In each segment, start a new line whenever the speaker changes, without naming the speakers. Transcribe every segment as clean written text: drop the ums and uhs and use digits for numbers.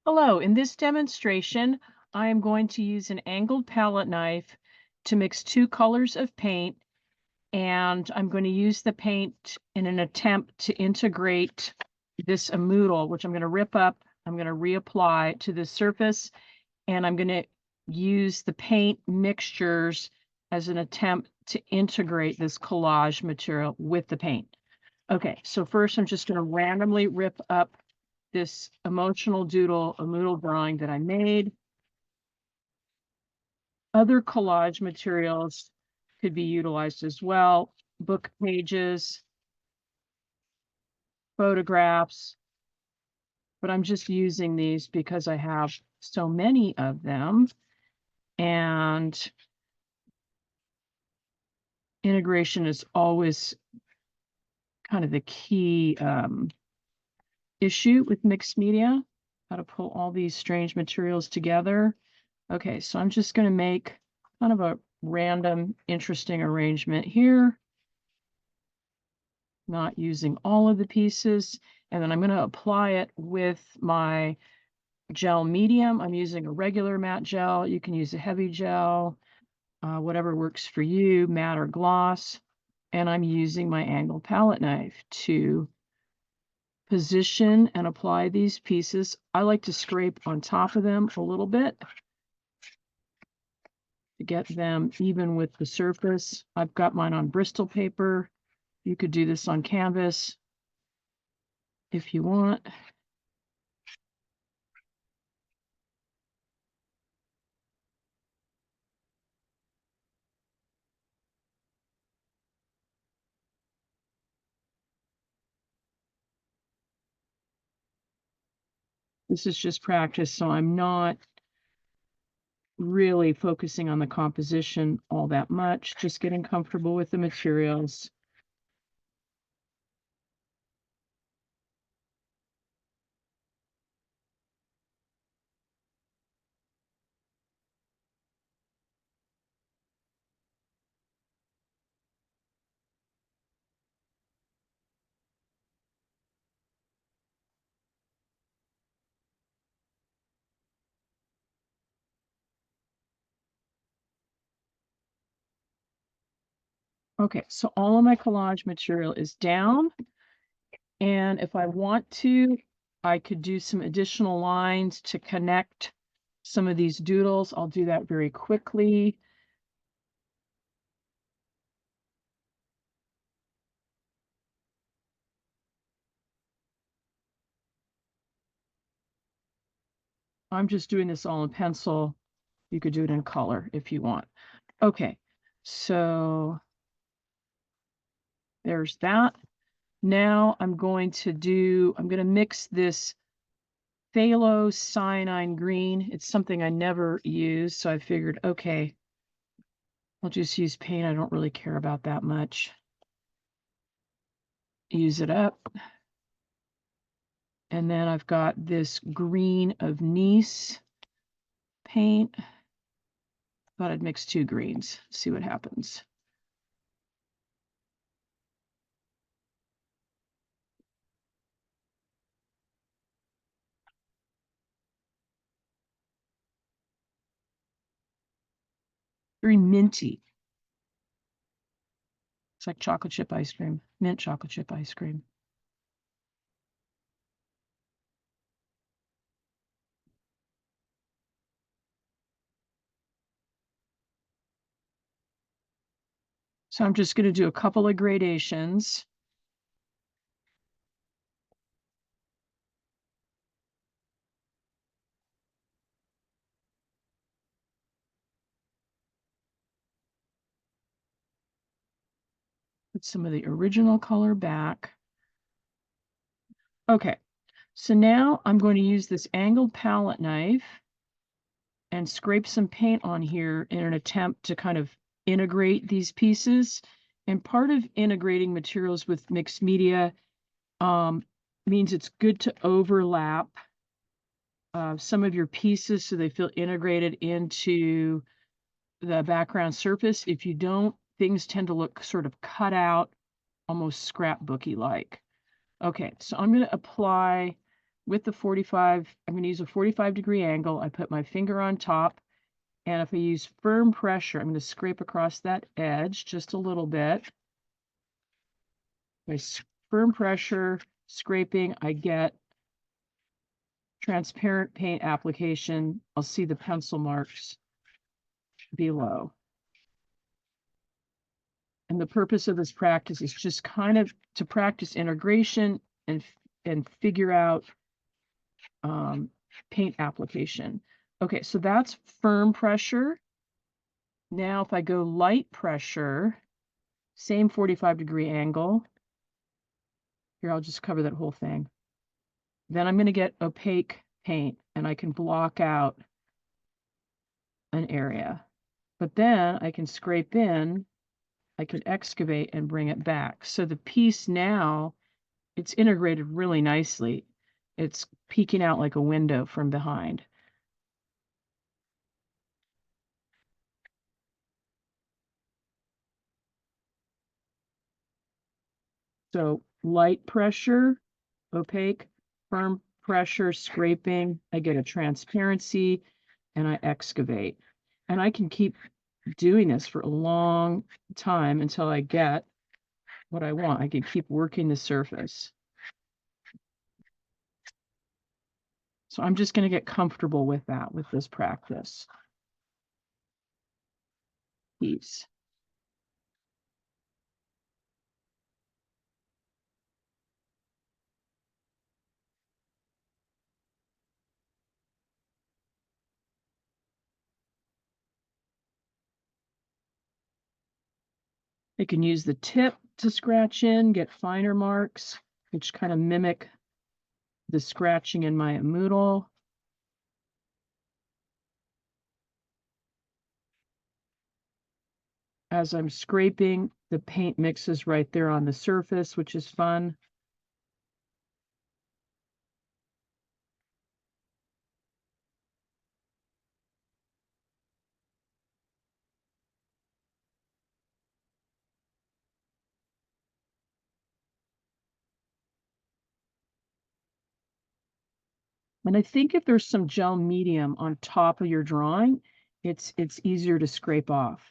Hello, in this demonstration, I am going to use an angled palette knife to mix two colors of paint, and I'm going to use the paint in an attempt to integrate this Emoodle, which I'm going to rip up, I'm going to reapply to the surface, and I'm going to use the paint mixtures as an attempt to integrate this collage material with the paint. Okay, so first I'm just going to randomly rip up this emotional doodle, a Moodle drawing that I made. Other collage materials could be utilized as well. Book pages, photographs, but I'm just using these because I have so many of them. And integration is always kind of the key issue with mixed media, how to pull all these strange materials together. Okay, so I'm just going to make kind of a random, interesting arrangement here, not using all of the pieces. And then I'm going to apply it with my gel medium. I'm using a regular matte gel. You can use a heavy gel, whatever works for you, matte or gloss. And I'm using my angled palette knife to position and apply these pieces. I like to scrape on top of them a little bit to get them even with the surface. I've got mine on Bristol paper. You could do this on canvas if you want. This is just practice, so I'm not really focusing on the composition all that much, just getting comfortable with the materials. Okay, so all of my collage material is down. And if I want to, I could do some additional lines to connect some of these doodles. I'll do that very quickly. I'm just doing this all in pencil. You could do it in color if you want. Okay, so there's that. Now I'm going to mix this Phthalocyanine green. It's something I never use, so I figured, okay, I'll just use paint. I don't really care about that much. Use it up. And then I've got this green of Nice paint. Thought I'd mix two greens, see what happens. Very minty. It's like chocolate chip ice cream, mint chocolate chip ice cream. So I'm just going to do a couple of gradations. Put some of the original color back. Okay, so now I'm going to use this angled palette knife and scrape some paint on here in an attempt to kind of integrate these pieces. And part of integrating materials with mixed media means it's good to overlap some of your pieces so they feel integrated into the background surface. If you don't, things tend to look sort of cut out, almost scrapbooky like. Okay, so I'm going to apply with the 45, I'm going to use a 45-degree angle. I put my finger on top, and if I use firm pressure, I'm going to scrape across that edge just a little bit. By firm pressure scraping, I get transparent paint application. I'll see the pencil marks below. And the purpose of this practice is just kind of to practice integration and figure out paint application. Okay, so that's firm pressure. Now if I go light pressure, same 45-degree angle. Here, I'll just cover that whole thing. Then I'm going to get opaque paint, and I can block out an area. But then I can scrape in, I can excavate and bring it back. So the piece now, it's integrated really nicely. It's peeking out like a window from behind. So light pressure, opaque, firm pressure, scraping, I get a transparency, and I excavate. And I can keep doing this for a long time until I get what I want. I can keep working the surface. So I'm just going to get comfortable with that, with this practice piece. I can use the tip to scratch in, get finer marks, which kind of mimic the scratching in my Emoodle. As I'm scraping, the paint mixes right there on the surface, which is fun. And I think if there's some gel medium on top of your drawing, it's easier to scrape off.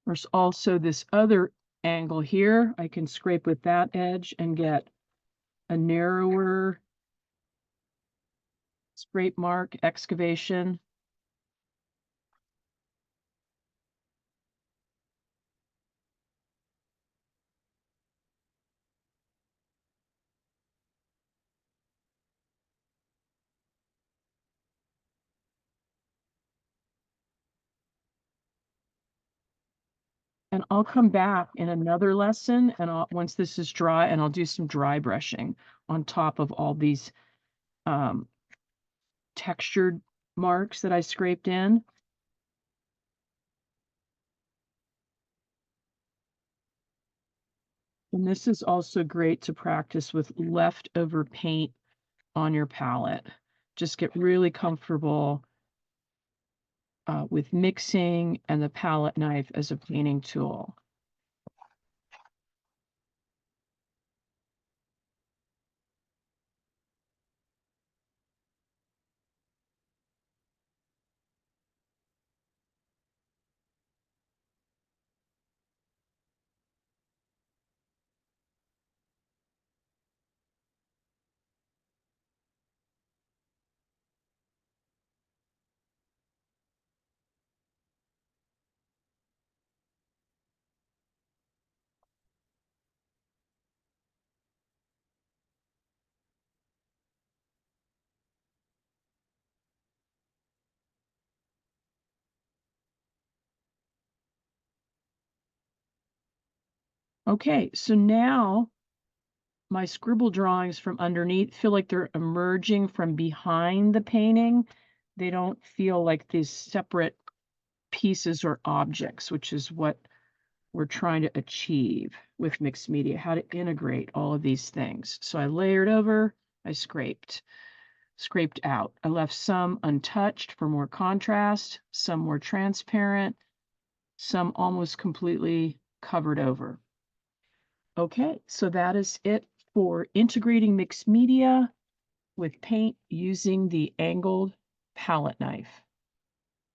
There's also this other angle here. I can scrape with that edge and get a narrower scrape mark, excavation. And I'll come back in another lesson, and once this is dry, and I'll do some dry brushing on top of all these textured marks that I scraped in. And this is also great to practice with leftover paint on your palette. Just get really comfortable with mixing and the palette knife as a painting tool. Okay, so now my scribble drawings from underneath feel like they're emerging from behind the painting. They don't feel like these separate pieces or objects, which is what we're trying to achieve with mixed media, how to integrate all of these things. So I layered over, I scraped out. I left some untouched for more contrast, some more transparent, some almost completely covered over. Okay, so that is it for integrating mixed media with paint using the angled palette knife.